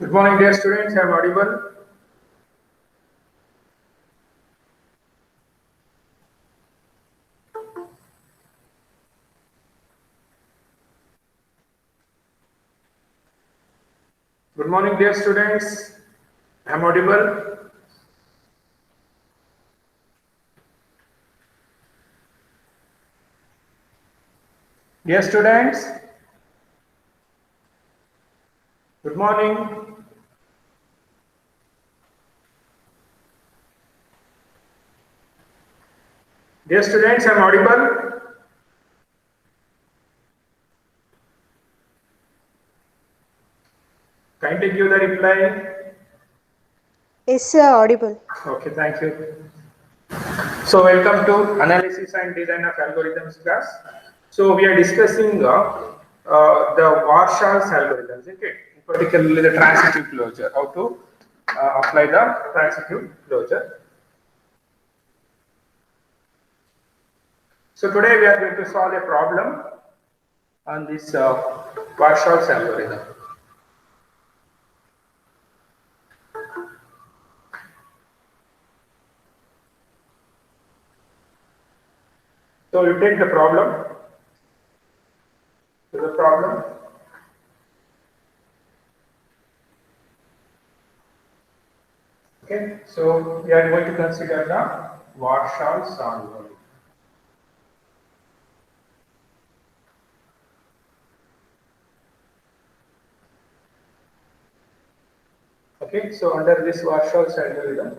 Good morning, dear students. I am audible. Good morning, dear students. I am audible. Dear students, good morning. Dear students, I am audible. Kindly give the reply. Yes, sir, audible. Okay, thank you. So, welcome to Analysis and Design of Algorithms class. So, we are discussing the Warshaw's algorithms, okay? Particularly the transitive closure, how to apply the transitive closure. So, today we are going to solve a problem on this Warshaw's algorithm. So, you take the problem. To the problem. Okay, so we are going to consider the Warshaw's algorithm. Okay, so under this Warshaw's algorithm,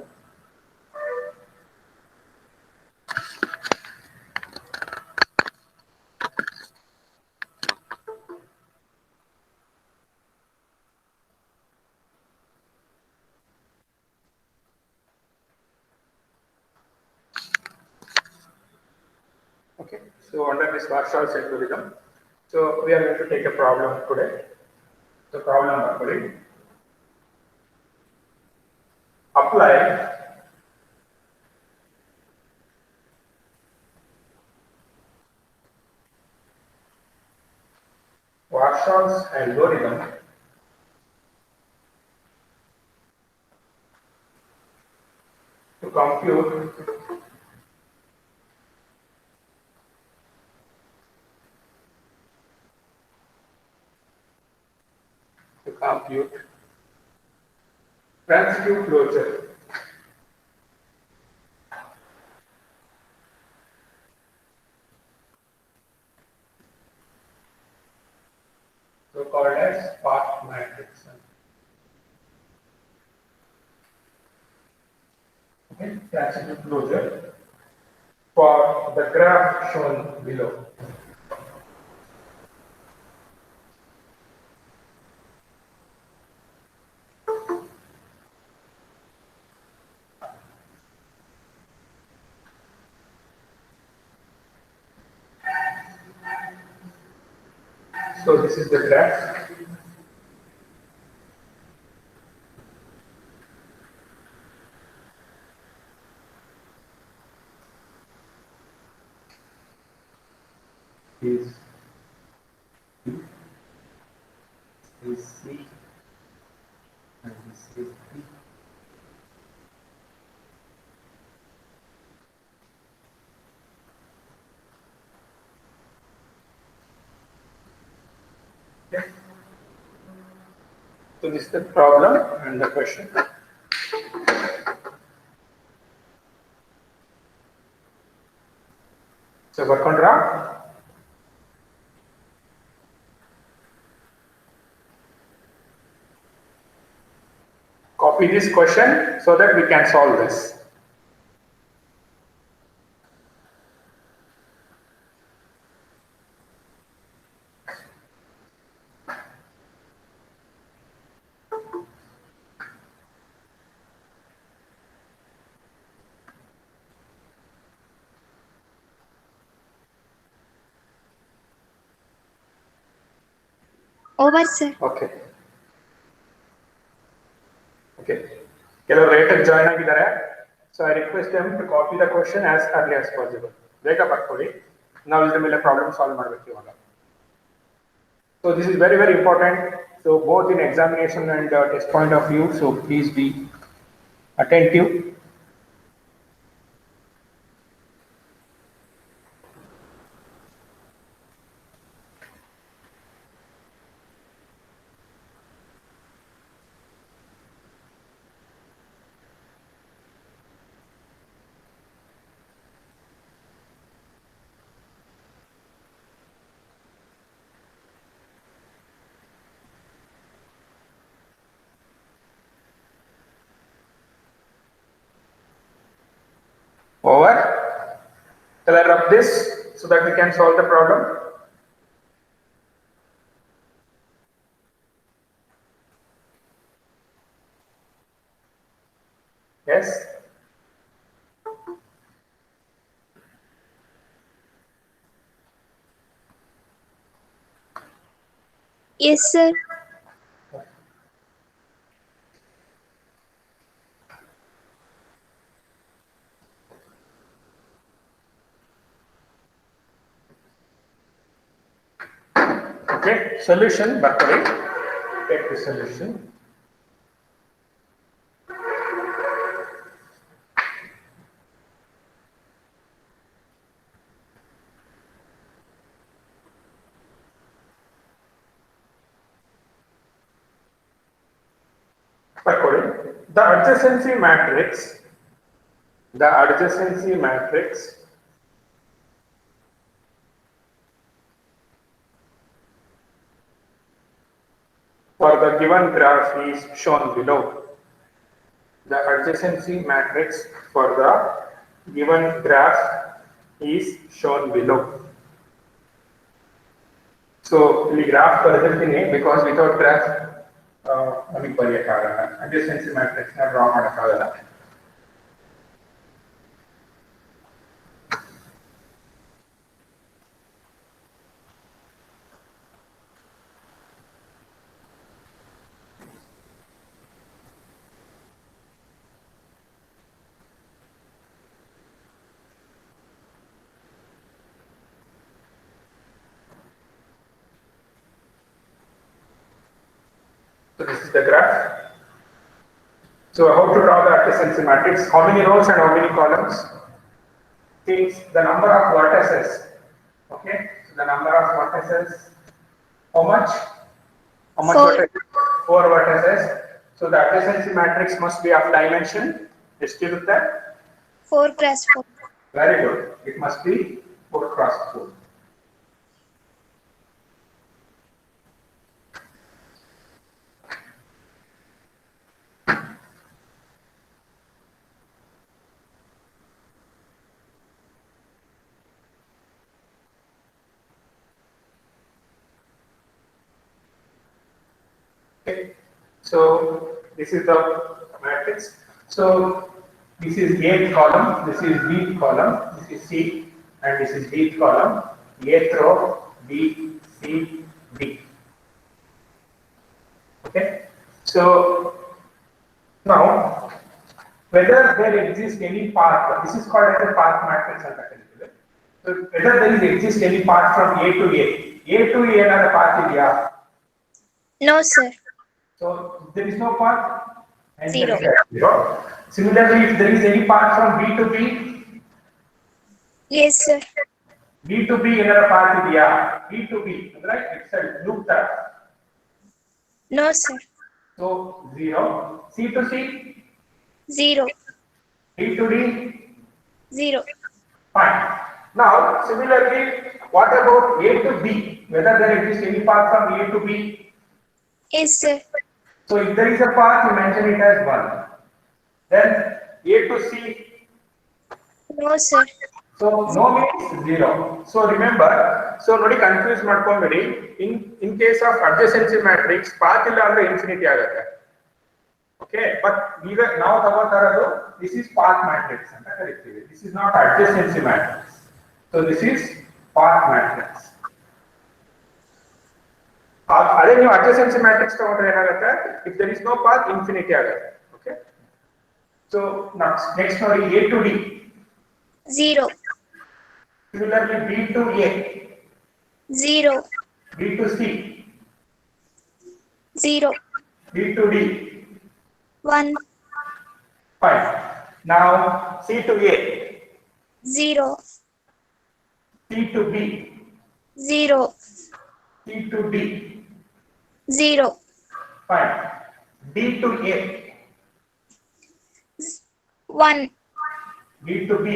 okay, so under this Warshaw's algorithm, so we are going to take a problem today. The problem actually apply Warshaw's algorithm to compute transitive closure. So called as path matrix. Okay, transitive closure for the graph shown below. So this is the graph. Is C and this is B. Okay. So this is the problem and the question. So work on draft. Copy this question so that we can solve this. Over, sir. Okay. Okay. ಕೆಲವರು ಲೇಟಾಗಿ join ಆಗಿದ್ದಾರೆ. So I request them to copy the question as early as possible. ಬೇಗ ಬರ್ಕೊಳ್ಳಿ. ನಾವು ಇದರ ಮೇಲೆ problem solve ಮಾಡಬೇಕು ಇವಾಗ. So this is very important So both in examination and test point of view, so please be attentive. Over. Color up this so that we can solve the problem. Yes. Yes, sir. Okay. Solution. Bakari. Take the solution. Bakari. The adjacency matrix for the given graph is shown below. The adjacency matrix for the given graph is shown below. So, we graph ಬರೆದಿರ್ತೀನಿ because without graph ನಮಗೆ ಬರೆಯಕ್ಕಾಗಲ್ಲ. Adjacency matrix ನ draw ಮಾಡಕ್ಕಾಗಲ್ಲ. So this is the graph. So how to draw the adjacency matrix? How many rows and how many columns? Since the number of vertices. Okay. So the number of vertices. How much? How much 4. vertices? 4 vertices. So the adjacency matrix must be of dimension. ಎಷ್ಟಿರುತ್ತೆ? 4 cross 4. Very good. It must be 4 cross 4. Okay. So this is the matrix. So this is eighth column, this is B column, this is C, and this is D column. Eighth row, B, C, D. Okay. So now whether there exists any path, this is called as a path matrix. So whether there exists any path from A to A. A to A another path is yeah. No, sir. So there is no path. And 0. 0. Similarly, if there is any path from B to B, Yes, sir. B to B another path is yeah. B to B, right? It's a loop that. No, sir. So 0. C to C, 0. D to D, 0. fine. Now similarly, what about A to B? Whether there exists any path from A to B? Yes, sir. So if there is a path, you mention it as 1. Then A to C. No, sir. So no means 0. So remember, so nodi confuse ಮಾಡ್ಕೊಂಬೇಡಿ. In case of adjacency matrix, path ಇಲ್ಲ ಅಂದ್ರೆ infinity ಆಗುತ್ತೆ. Okay, but ಈಗ ನಾವು ತಗೋತಾ ಇರೋದು this is path matrix ಅಂತ ಕರೀತೀವಿ. This is not adjacency matrix. So this is path matrix. ಅದೇ ನೀವು adjacency matrix ತಗೊಂಡ್ರೆ ಏನಾಗುತ್ತೆ? If there is no path, infinity ಆಗುತ್ತೆ. Okay. So next ನೋಡಿ A to D. 0. Similarly, B to A. 0. B to C. 0. B to D. 1. Fine. Now C to A. 0. C to B. 0. C to D. 0. Fine. D to A. 1. B to B.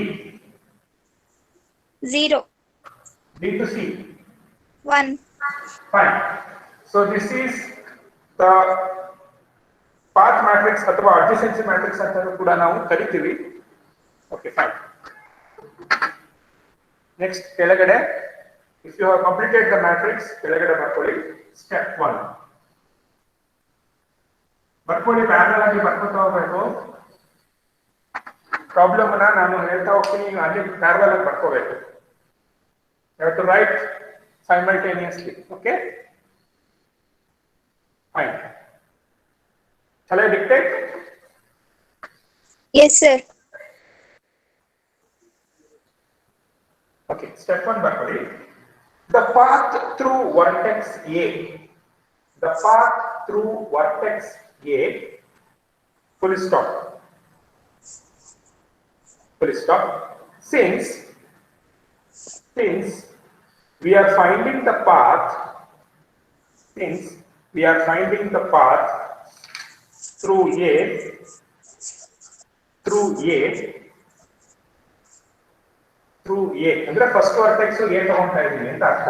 0. D to C. 1. Fine. So this is the path matrix ಅಥವಾ adjacency matrix ಅಂತ ಕೂಡ ನಾವು ಕರಿತೀವಿ. Okay, fine. Next ಕೆಳಗಡೆ if you have completed the matrix ಕೆಳಗಡೆ ಬರ್ಕೊಳ್ಳಿ step 1. ಬರ್ಕೊಳ್ಳಿ parallel ಆಗಿ ಬರ್ಕೊತಾ ಹೋಗಬೇಕು. ಪ್ರಾಬ್ಲಮ್ ಅನ್ನ ನಾನು ಹೇಳ್ತಾ ಹೋಗ್ತೀನಿ, ನೀವು ಅಲ್ಲಿ ಪ್ಯಾರಲಲ್ ಆಗಿ ಬರ್ಕೋಬೇಕು. You have to write simultaneously. Okay? Fine. Shall I dictate? Yes, sir. Okay, step 1 ಬರ್ಕೊಳ್ಳಿ. The path through vertex A. The path through vertex A. Full stop. Full stop. Since we are finding the path, through A, ಅಂದ್ರೆ first vertex A ತಗೊಂತಾ ಇದೀನಿ ಅಂತ ಅರ್ಥ.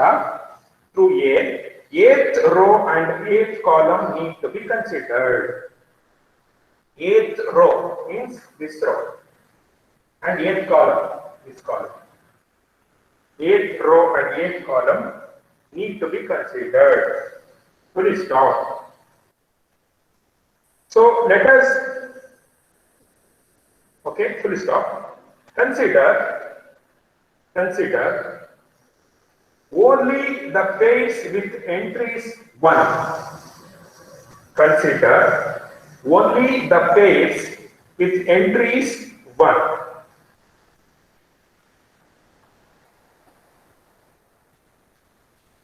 Through A, 8th row and 8th column need to be considered. 8th row means this row and 8th column this column. 8th row and 8th column need to be considered. Full stop. So let us, okay, full stop. Consider only the pairs with entries 1. Consider only the pairs with entries 1.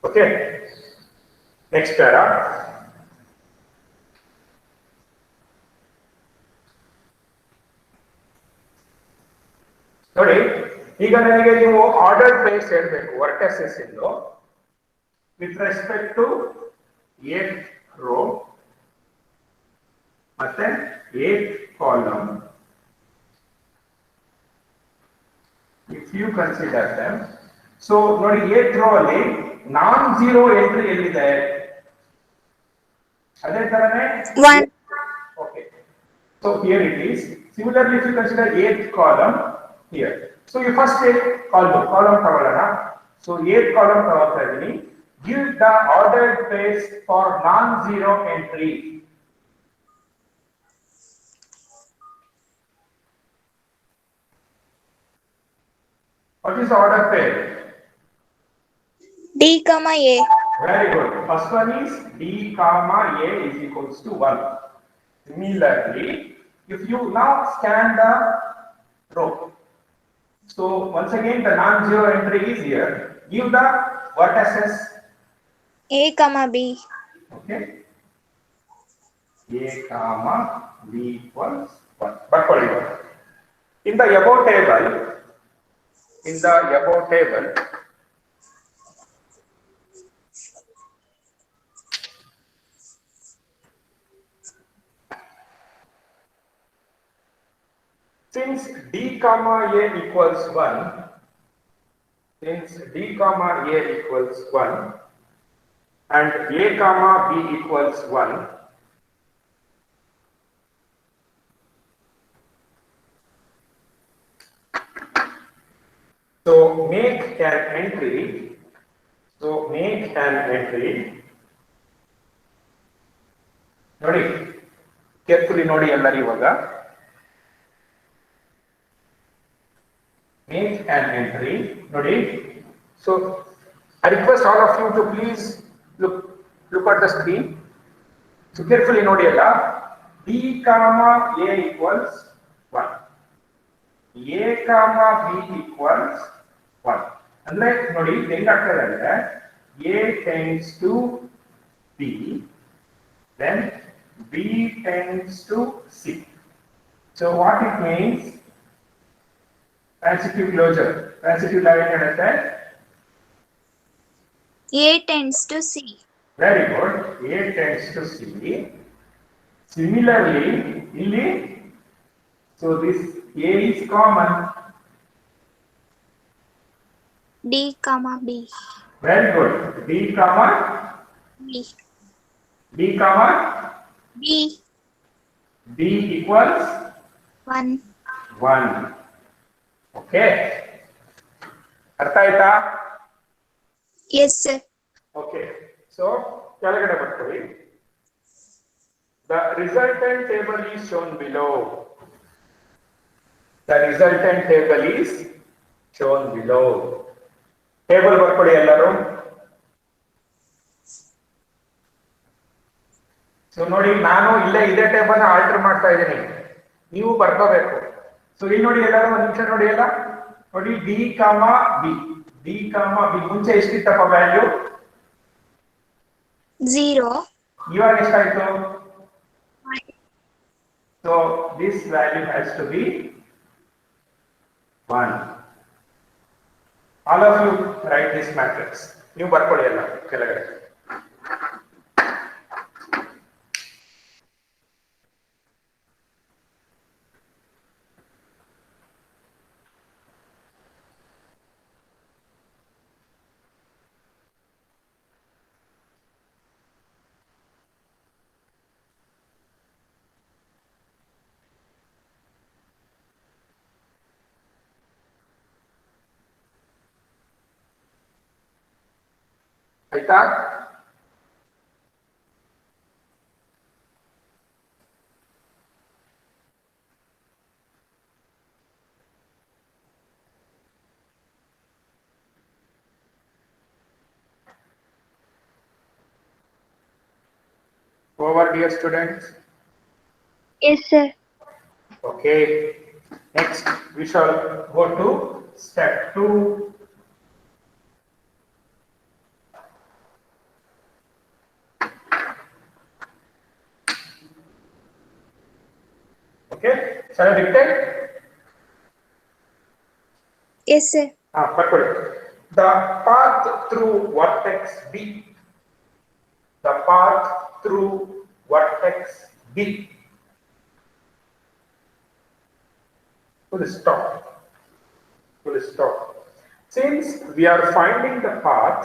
Okay. Next para. ನೋಡಿ, ಈಗ ನನಗೆ ನೀವು order place ಹೇಳಬೇಕು vertexes ಇಂದು with respect to 8th row ಮತ್ತೆ 8th column. If you consider them. So ನೋಡಿ 8th rho ಅಲ್ಲಿ non zero entry ಎಲ್ಲಿದೆ? ಅದೇ ತರನೇ 1. Okay. So here it is. Similarly, if you consider 8th column here. So you first take column ತಗೊಳ್ಳೋಣ. So 8th column ತಗೊಳ್ತಾ ಇದೀನಿ. Give the ordered pairs for non-zero entry. What is the order pair? D, comma A. Very good. First one is D comma A is equals to 1. Similarly, if you now scan the row, so once again the non-zero entry is here. Give the vertices A, comma B. Okay. A comma B equals 1. But for you, in the above table, since D comma A equals 1, and A comma B equals 1, so make an entry. ನೋಡಿ, carefully ನೋಡಿ ಎಲ್ಲರೂ ಇವಾಗ. Make an entry. Nodi. So I request all of you to please look at the screen. So carefully nodi alla. D comma A equals 1. A comma B equals 1. Andre nodi ಹೆಂಗಾಗ್ತದೆ ಅಂದ್ರೆ A tends to B. then B tends to C. So what it means? Transitive closure. Transitive line understand? A tends to C. Very good. A tends to C. Similarly, ಇಲ್ಲಿ, so this A is common. D comma B. Very good. D comma B. D comma B. D equals 1. 1. Okay. ಅರ್ಥ ಆಯ್ತಾ? Yes, sir. Okay. So ಕೆಳಗಡೆ ಬರ್ತೀವಿ. The resultant table is shown below. The resultant table is shown below. Table ಬರ್ಕೊಳ್ಳಿ ಎಲ್ಲರೂ. So ನೋಡಿ, ನಾನು ಇಲ್ಲೇ ಇದೇ ಟೇಬಲ್ ಆಲ್ಟರ್ ಮಾಡ್ತಾ ಇದ್ದೀನಿ, ನೀವು ಬರ್ಕೋಬೇಕು. ಸೊ ಇಲ್ಲಿ ನೋಡಿ ಎಲ್ಲರೂ, ಒಂದು ನಿಮಿಷ ನೋಡಿ, ಎಲ್ಲ ನೋಡಿ, ಡಿ ಕಾಮ ಬಿ, ಡಿ ಕಾಮ ಬಿ ಮುಂಚೆ ಎಷ್ಟಿತ್ತಪ್ಪ ವ್ಯಾಲ್ಯೂ? 0. ಇವಾಗ ಎಷ್ಟಾಯ್ತು? So this value has to be 1. All of you write this matrix. ನೀವು ಬರ್ಕೊಳ್ಳಿ ಎಲ್ಲ ಕೆಳಗಡೆ. ಆಯ್ತಾ? Over, dear students. Yes, sir. Okay. Next, we shall go to step 2. Okay. Shall I dictate? Yes, sir. The path through vertex B. The path through vertex B. Full stop. Full stop. Since we are finding the path,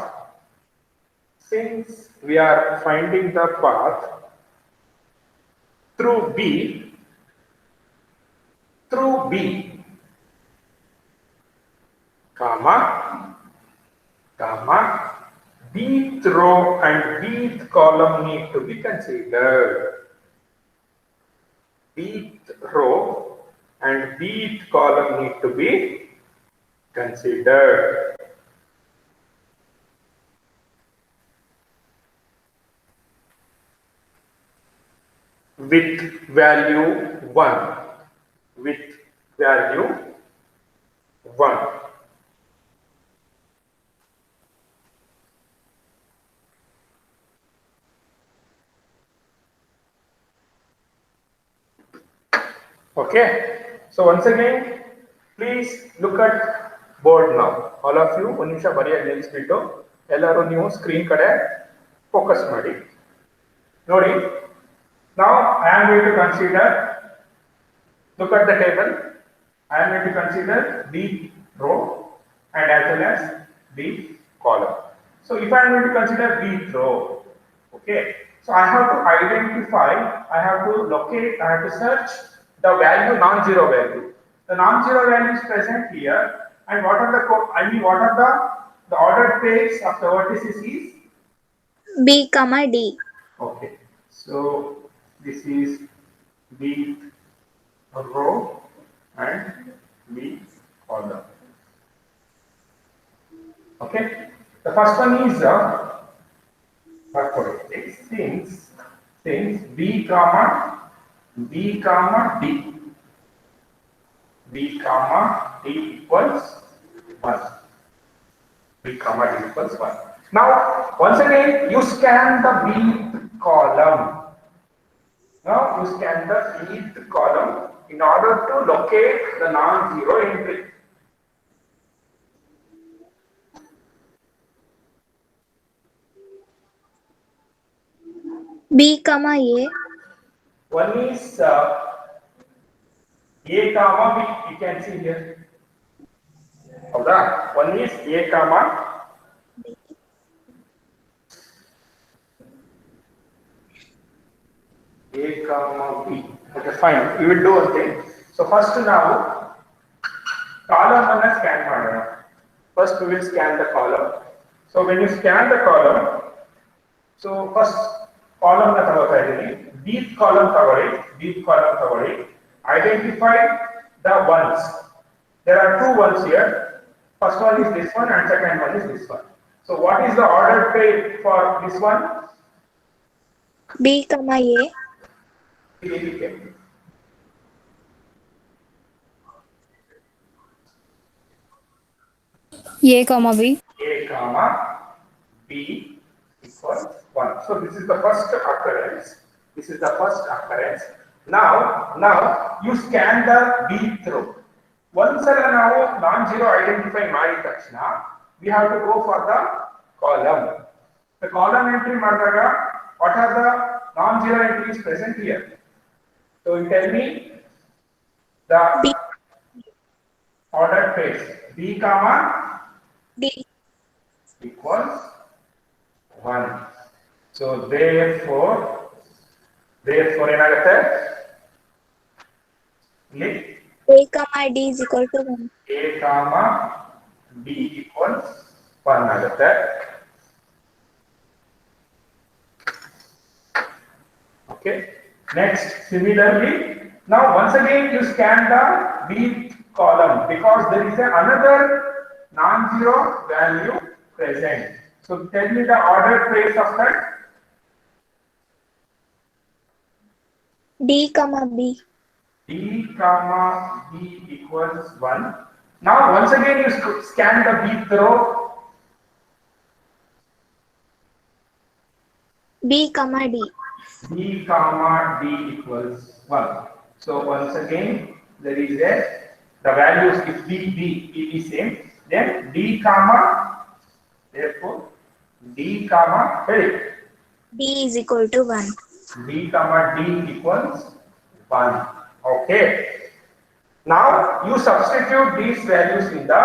through B, comma, bth row and bth column need to be considered. Bth row and bth column need to be considered. With value 1. With value 1. Okay. So once again, please look at board now. All of you, ಒಂದು ನಿಮಿಷ ಬರೆಯೋದು ನಿಲ್ಲಿಸ್ಬಿಟ್ಟು ಎಲ್ಲರೂ ನೀವು screen ಕಡೆ focus ಮಾಡಿ. ನೋಡಿ, now I am going to consider, look at the table. I am going to consider the row and as well as the column. So if I am going to consider the row, okay, so I have to identify, I have to locate, I have to search the value, non-zero value. The non-zero value is present here, and what are the the ordered pairs of the vertices is B comma D. okay. So this is B row and B column. Okay. The first one is since B comma D, B comma D equals 1. B comma D equals 1. Now, once again, you scan the B column. you scan the nth column in order to locate the non-zero entry. B comma A. One is A comma B, you can see here. One is A comma A comma B. Okay, fine. We will do one thing. So first now column ಅನ್ನ scan ಮಾಡೋಣ. First we will scan the column. So when you scan the column, so first column na ತಗೋತಾ ಇದೀನಿ. Bth column ತಗೊಳ್ಳಿ. Identify the ones. There are two ones here. First one is this one and second one is this one. So what is the order pair for this one? B comma A. A comma B. A comma B equals 1. So this is the first occurrence. Now you scan the bth row. Once now non-zero identify ಮಾಡಿದ ತಕ್ಷಣ we have to go for the column. The column entry ಮಾಡಿದಾಗ what are the non-zero entries present here? So you tell me the B. ordered pairs. B comma D. equals 1. So therefore ಏನಾಗುತ್ತೆ ಇಲ್ಲಿ A comma D is equal to 1. A comma B equals 1 ಆಗುತ್ತೆ. Okay. Next, similarly, now once again you scan the bth column because there is another non-zero value present. So tell me the ordered place of that. D comma B. D comma B equals 1. Now once again you scan the bth row. B comma D. B comma D equals 1. So once again there is the values if B same, then D comma, therefore D comma D is equal to 1. D comma D equals 1. Okay. Now you substitute these values in the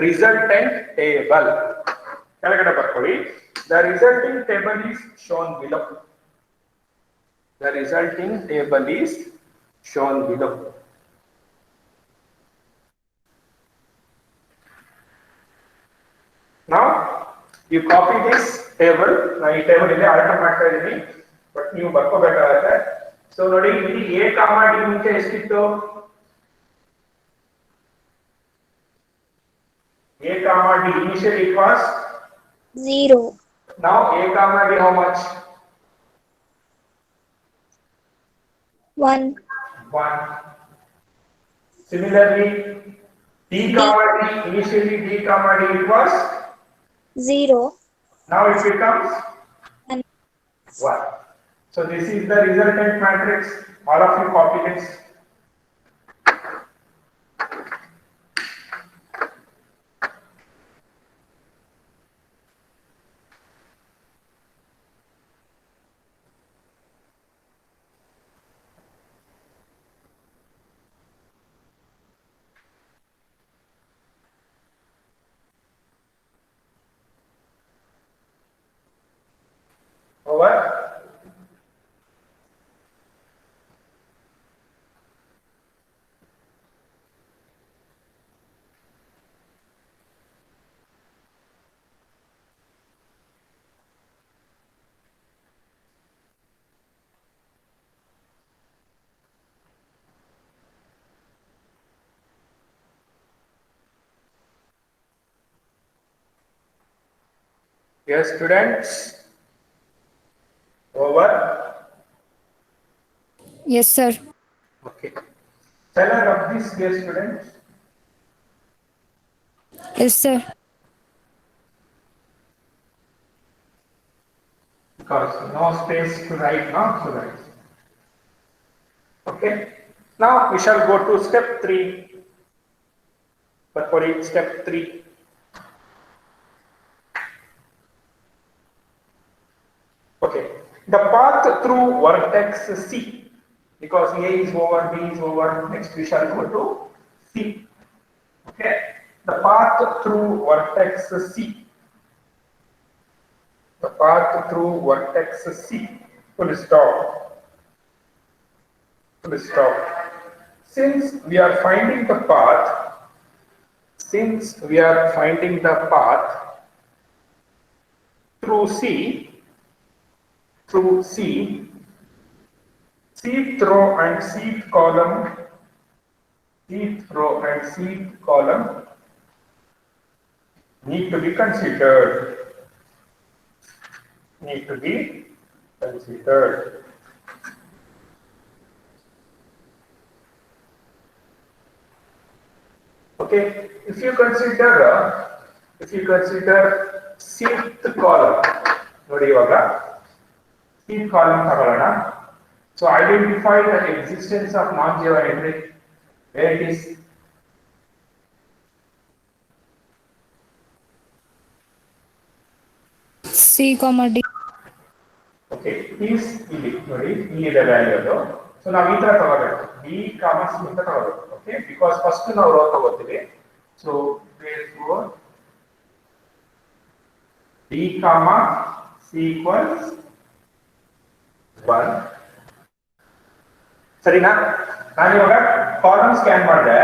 resultant table. ಕೆಳಗಡೆ ಬರ್ಕೊಳ್ಳಿ. The resulting table is shown below. Now you copy this table. ನಾನು ಈ table ಇಲ್ಲಿ alter ಮಾಡ್ತಾ ಇದ್ದೀನಿ but ನೀವು ಬರ್ಕೋಬೇಕಾಗುತ್ತೆ. So ನೋಡಿ ಇಲ್ಲಿ A ಕಾಮಾ D ಮುಂಚೆ ಎಷ್ಟಿತ್ತು? A comma D initially it was 0. now A comma D how much? 1. 1. Similarly D comma D initially D comma D it was 0. now it becomes 1. 1. So this is the resultant matrix. All of you copy this. Over. Yes, students. Over. Yes, sir. Okay. Seller of this, dear students. Yes, sir. Because no space to write now, so that. Okay. Now we shall go to step 3. But for each step 3. Okay. The path through vertex C, because A is over, B is over. Next we shall go to C. Okay. The path through vertex C. The path through vertex C. Full stop. Full stop. Since we are finding the path, through C, seeth row and seeth column need to be considered. Okay, if you consider seeth column, ನೋಡಿ ಇವಾಗ seeth column ತಗೊಳ್ಳೋಣ. So identify the existence of non-zero entry. Where it is? C, comma D. Okay, is ಇಲ್ಲಿ ನೋಡಿ ಇಲ್ಲಿದೆ value ಅದು. So ನಾವು ಈ ತರ ತಗೋಬೇಕು, b, c ಅಂತ ತಗೋಬೇಕು. ಓಕೆ, ಬಿಕಾಸ್ ಫಸ್ಟ್ ನಾವು ರೋ ತಗೋತೀವಿ. So therefore b, c equals 1. ಸರಿನಾ? ನಾನು ಇವಾಗ ಕಾಲಮ್ ಸ್ಕ್ಯಾನ್ ಮಾಡಿದೆ.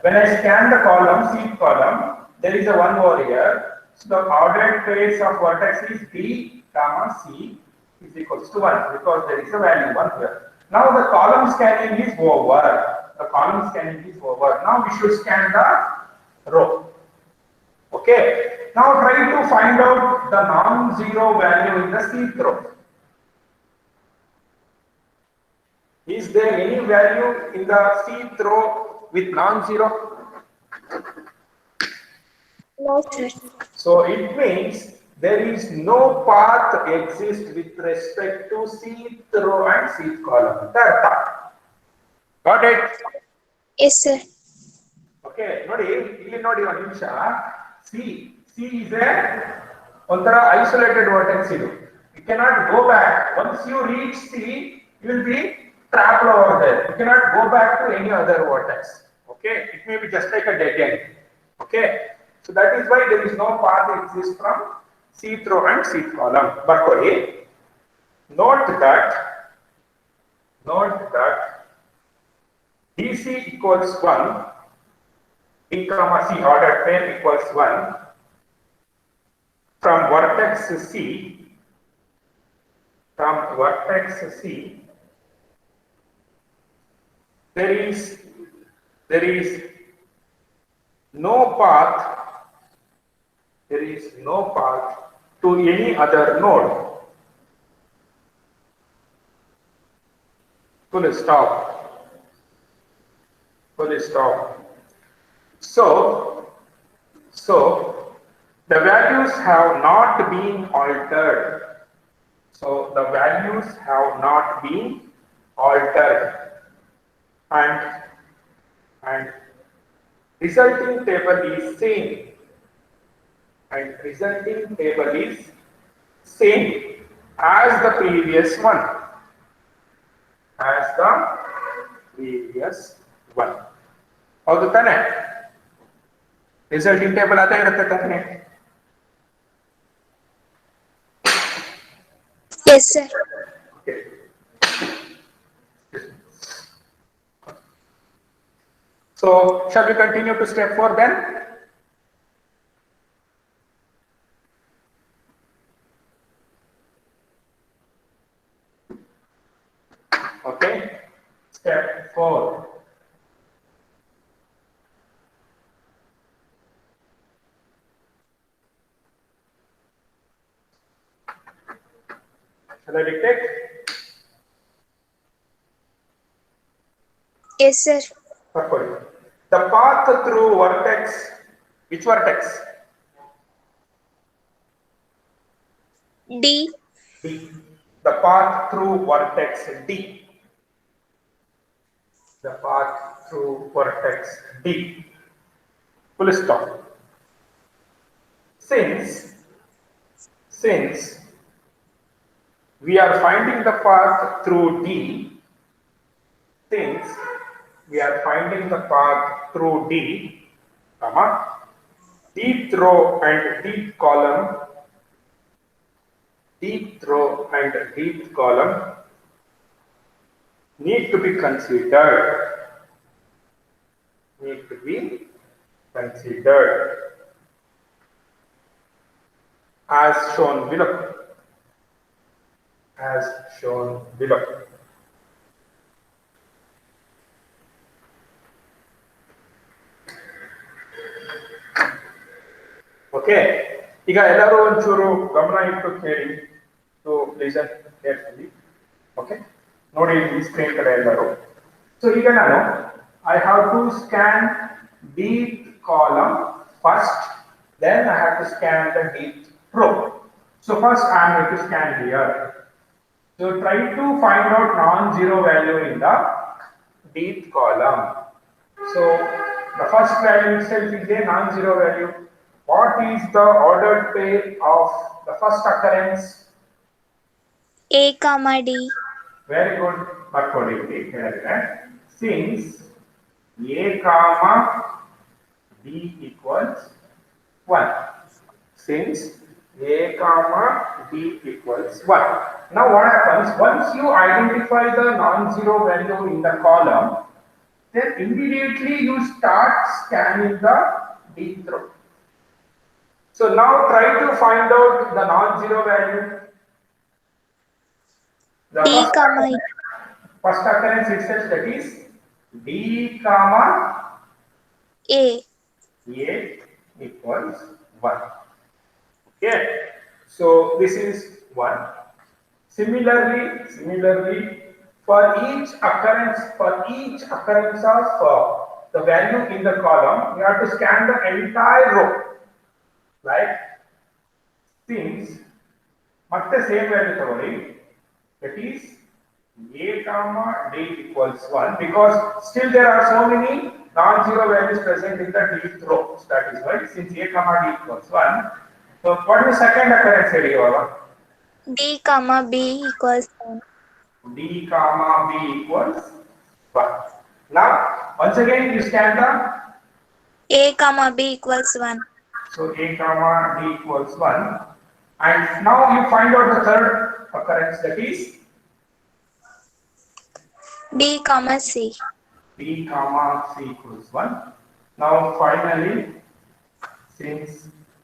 when I scan the column, seed column, there is a 1 over here. So the ordered trace of vertex is b, c is equals to 1, because there is a value 1 here. Now the column scanning is over. Now we should scan the row. Okay. Now try to find out the non-zero value in the seed row. Is there any value in the seed row with non-zero? No, sir. So it means there is no path exists with respect to seed row and seed column. Got it? Yes, sir. Okay, ನೋಡಿ ಇಲ್ಲಿ ನೋಡಿ ಒಂದು ನಿಮಿಷ. C is a ಒಂಥರ isolated vertex ಇದು. You cannot go back. Once you reach C, you will be trapped over there. You cannot go back to any other vertex. Okay, it may be just like a dead end. Okay, so that is why there is no path exists from seed row and seed column. But note that DC equals 1, B, C ordered pair equals 1 from vertex C. There is no path to any other node. Full stop. So the values have not been altered. And resulting table is same. As the previous one. ಹೌದು ತಾನೆ? Resulting table ಅದೇ ಇರುತ್ತೆ ತಾನೆ? Yes, sir. Okay. So shall we continue to step 4 then? Okay, step 4. Shall I dictate? Yes, sir. The path through vertex, which vertex? D. D. The path through vertex D. the path through vertex D. Full stop. Since we are finding the path through D, since we are finding the path through D, comma, deep row and deep column, deep row and deep column need to be considered. Need to be considered as shown below. As shown below. Okay. ಈಗ ಎಲ್ಲರೂ ಒಂಚೂರು ಗಮನ ಇಟ್ಟು ಕೇಳಿ. So listen carefully. Okay. ನೋಡಿ ಈ screen ಕಡೆ ಎಲ್ಲರೂ. So ಈಗ ನಾನು I have to scan deep column first, then I have to scan the deep row. So first I am going to scan here. So try to find out non-zero value in the deep column. So the first value itself is a non-zero value. What is the ordered pair of the first occurrence? A comma D. Very good. Accordingly, since A comma D equals 1. Since A comma D equals 1. Now what happens, once you identify the non-zero value in the column, then immediately you start scanning the deep row. So now try to find out the non-zero value. The D comma E. first occurrence itself, that is D comma A. A equals 1. Okay, so this is 1. Similarly, for each occurrence of the value in the column, you have to scan the entire row. Like since ಮತ್ತೆ same value ತಗೊಳ್ಳಿ, that is A comma D equals 1, because still there are so many non-zero values present in the deep row. That is why since A comma D equals 1, so what is the second occurrence here? D comma B equals 1. D comma B equals 1. Now once again you scan the A comma B equals 1. so A comma D equals 1, and now you find out the third occurrence, that is D comma C. D comma C equals 1. Now finally, since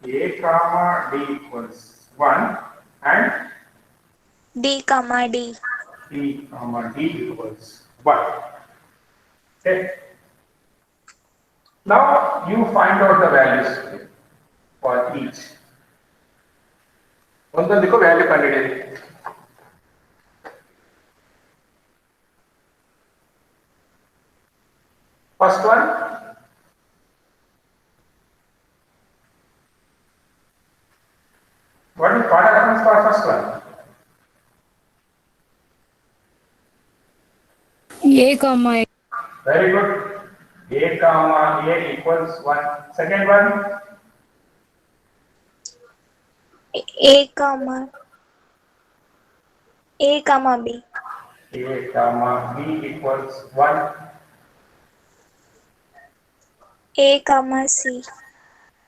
A comma D equals 1 and D comma D. D comma D equals 1. Okay. Now you find out the values for each. ಒಂದೊಂದಕ್ಕೂ value ಕಂಡುಹಿಡಿಯಿರಿ. First one, what happens for first one? A comma A. Very good. A comma A equals 1. Second one, A comma B. A comma B equals 1. A comma C.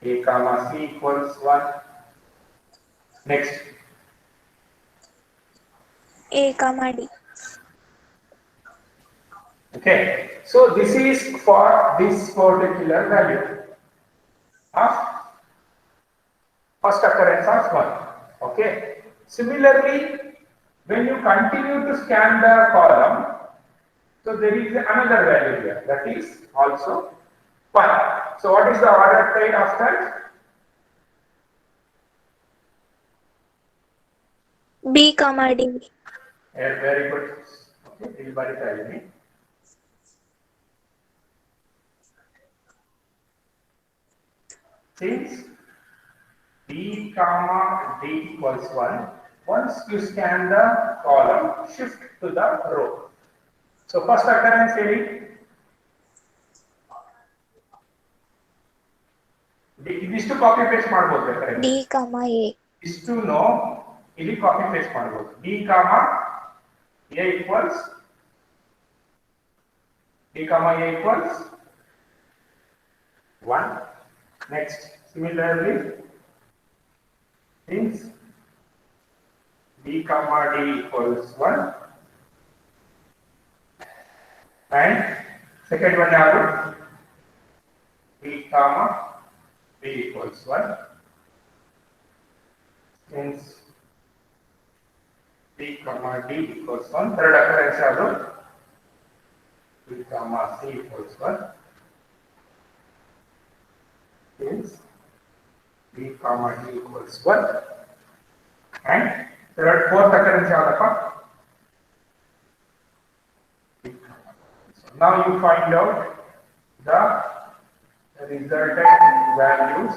A comma C equals 1. Next, A comma D. okay. So this is for this particular value of first occurrence of 1. Okay. Similarly, when you continue to scan the column, so there is another value here, that is also 1. So what is the order pair of that? B comma D. Yeah, very good. Okay, everybody tell me. Since D comma D equals 1, once you scan the column, shift to the row. So first occurrence here, ಇದಿಷ್ಟು copy paste ಮಾಡಬಹುದು ಬೇಕಾದ್ರೆ D, comma A. ಇಷ್ಟು ಇಲ್ಲಿ copy paste ಮಾಡಬಹುದು d comma a equals d comma a equals 1. Next, similarly, since b comma d equals 1, and second one yaru b comma b equals 1. Since b comma d equals 1, third occurrence yaru b comma c equals 1. Since b comma d equals 1, and fourth occurrence yavadappa. Now you find out the resultant values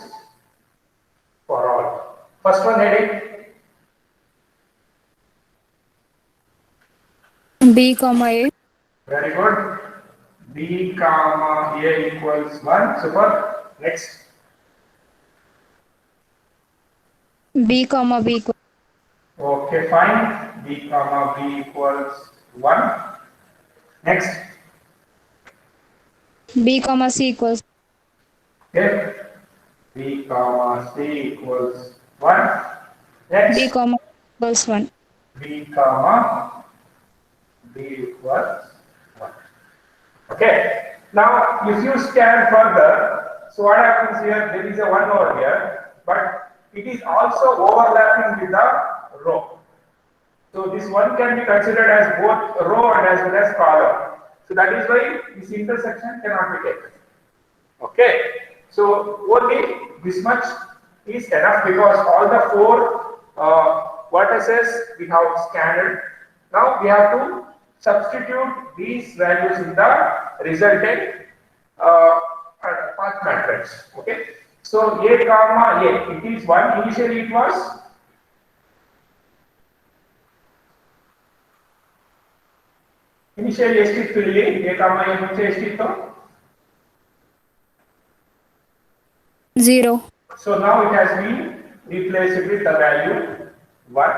for all. First one heading B comma A. very good. B comma a equals 1. Super. Next. B comma B equals Okay, fine. B comma b equals 1. Next. B comma C equals Okay. B comma c equals 1. Next. B comma equals 1. B comma b equals 1. Okay. Now, if you scan further, so what happens here? There is a 1 over here, but it is also overlapping with the row. So this one can be considered as both row and as well as column. So that is why this intersection cannot be taken. Okay. So only this much is enough because all the four vertices we have scanned. Now we have to substitute these values in the resultant path matrix. Okay. So a comma a, it is 1. Initially it was ಎಷ್ಟಿತ್ತು ಇಲ್ಲಿ a comma a ಮುಂಚೆ ಎಷ್ಟಿತ್ತು 0. So now it has been replaced with the value 1.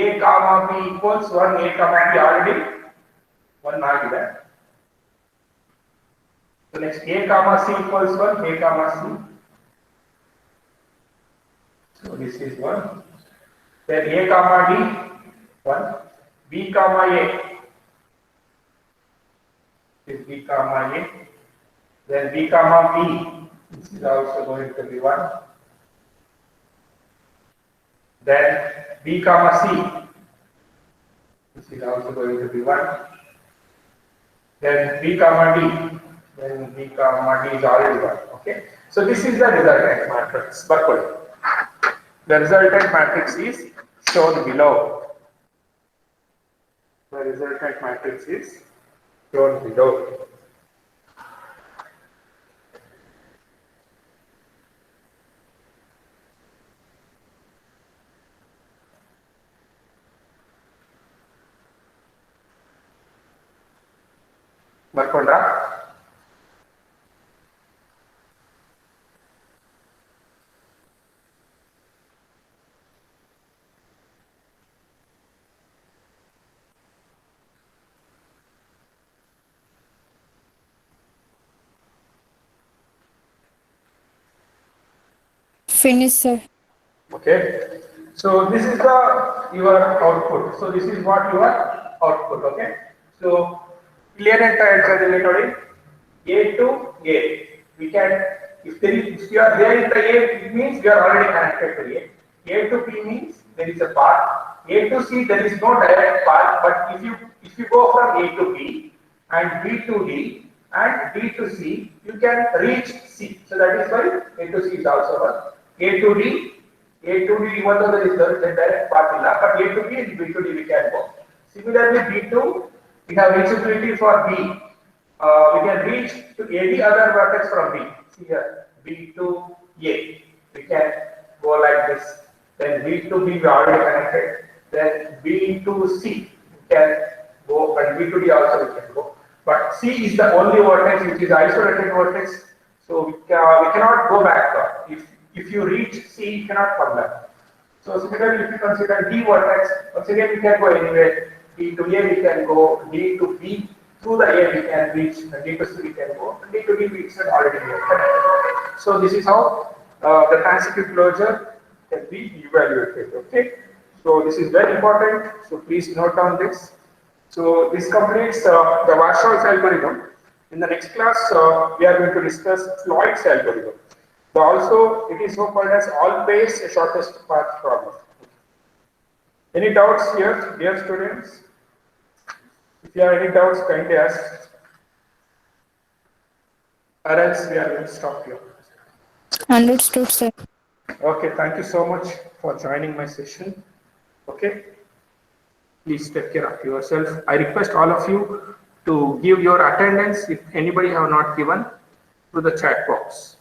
A comma b equals 1. A comma b already 1 ಆಗಿದೆ. So next a comma c equals 1. A comma c. So this is 1. Then a comma d 1. B comma a is b comma a. Then b comma b, this is also going to be 1. Then b comma c, this is also going to be 1. Then b comma d, then b comma d is already 1. Okay. So this is the resultant matrix. The resultant matrix is shown below. The resultant matrix is shown below. ಬರ್ಕೊಂಡ್ರಾ Finish, sir. Okay. So this is your output. So this is what your output. Okay. So clear and ಹೇಳ್ತಿದ್ದೀನಿ ನೋಡಿ A to A. We can if you are there in the A, it means you are already connected to A. A to B means there is a path. A to C there is no direct path, but if you go from A to B and B to D and D to C, you can reach C. So that is why A to C is also one. A to D, even though there is no direct path, but A to B and B to D we can go. Similarly, B2, we have reachability for B. We can reach to any other vertex from B. See here, B to A. We can go like this. Then B to B we already connected. Then B to C we can go, and B to D also we can go. But C is the only vertex which is isolated vertex. So we cannot go back. If you reach C, you cannot come back. So similarly, if you consider D vertex, once again we can go anywhere. D to A we can go, D to B, through the A we can reach, D to C we can go, D to D we said already we are connected. So this is how the transitive closure can be evaluated. Okay. So this is very important. So please note on this. So this completes the Warshaw's algorithm. In the next class, we are going to discuss Floyd's algorithm. So also, it is so called as all-base shortest path problem. Any doubts here, dear students? If you have any doubts, kindly ask. Or else we are going to stop here. Understood, sir. Okay, thank you so much for joining my session. Okay, please take care of yourself. I request all of you to give your attendance if anybody have not given to the chat box.